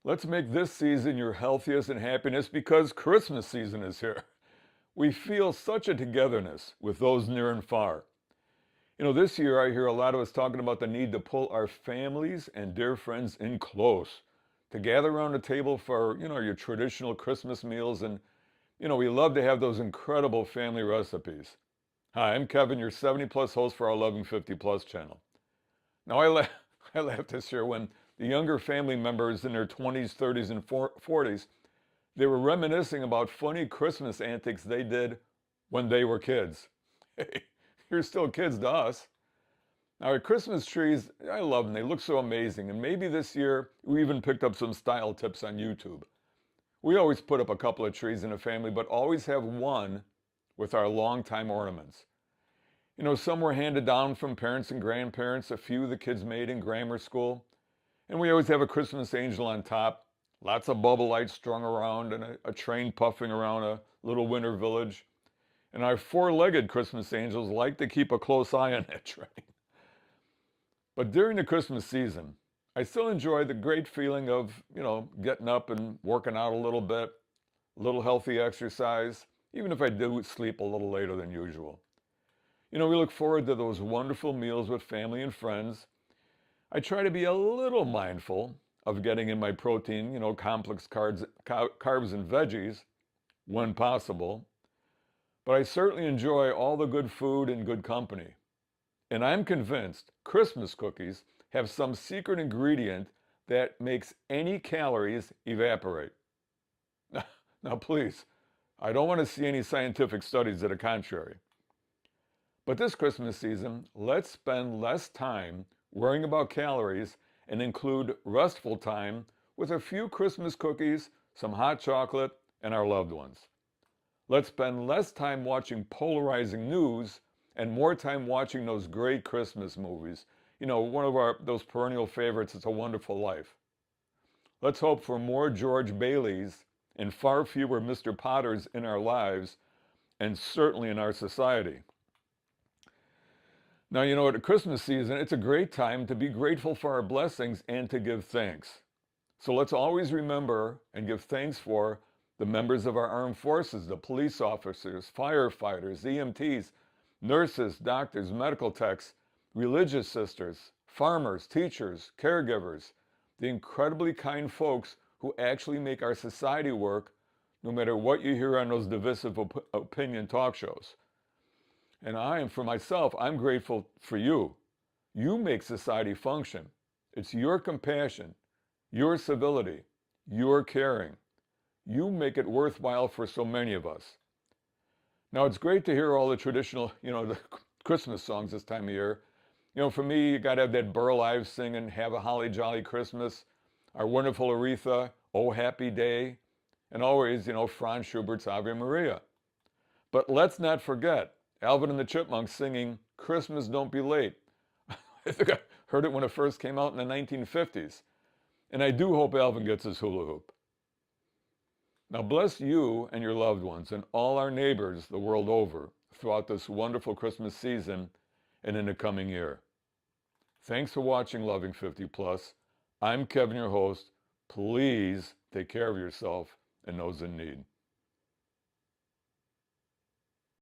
Let's make this season your healthiest and happiness because Christmas season is here. We feel such a togetherness with those near and far. This year I hear a lot of us talking about the need to pull our families and dear friends in close to gather around the table for, your traditional Christmas meals. And, we love to have those incredible family recipes. Hi, I'm Kevin, your 70 plus host for our Loving 50 Plus channel. Now, I laughed this year when the younger family members in their 20s, 30s, and 40s, they were reminiscing about funny Christmas antics they did when they were kids. Hey, you're still kids to us. Now, our Christmas trees, I love them. They look so amazing. And maybe this year, we even picked up some style tips on YouTube. We always put up a couple of trees in a family, but always have one with our longtime ornaments. Some were handed down from parents and grandparents, a few the kids made in grammar school. And we always have a Christmas angel on top, lots of bubble lights strung around, and a train puffing around a little winter village. And our four-legged Christmas angels like to keep a close eye on that train. But during the Christmas season, I still enjoy the great feeling of, getting up and working out a little bit, a little healthy exercise, even if I do sleep a little later than usual. We look forward to those wonderful meals with family and friends. I try to be a little mindful of getting in my protein, complex carbs and veggies when possible. But I certainly enjoy all the good food and good company. And I'm convinced Christmas cookies have some secret ingredient that makes any calories evaporate. Now, please, I don't want to see any scientific studies to the contrary. But this Christmas season, let's spend less time worrying about calories and include restful time with a few Christmas cookies, some hot chocolate, and our loved ones. Let's spend less time watching polarizing news and more time watching those great Christmas movies. One of those perennial favorites, It's a Wonderful Life. Let's hope for more George Baileys and far fewer Mr. Potters in our lives and certainly in our society. Now, at the Christmas season, it's a great time to be grateful for our blessings and to give thanks. So let's always remember and give thanks for the members of our armed forces, the police officers, firefighters, EMTs, nurses, doctors, medical techs, religious sisters, farmers, teachers, caregivers, the incredibly kind folks who actually make our society work, no matter what you hear on those divisive opinion talk shows. And for myself, I'm grateful for you. You make society function. It's your compassion, your civility, your caring. You make it worthwhile for so many of us. Now, it's great to hear all the traditional, the Christmas songs this time of year. For me, you got to have that Burl Ives singing, Have a Holly Jolly Christmas, our wonderful Aretha, Oh Happy Day, and always, Franz Schubert's Ave Maria. But let's not forget Alvin and the Chipmunks singing Christmas Don't Be Late. I think I heard it when it first came out in the 1950s. And I do hope Alvin gets his hula hoop. Now bless you and your loved ones and all our neighbors the world over throughout this wonderful Christmas season and in the coming year. Thanks for watching Loving 50 Plus. I'm Kevin, your host. Please take care of yourself and those in need.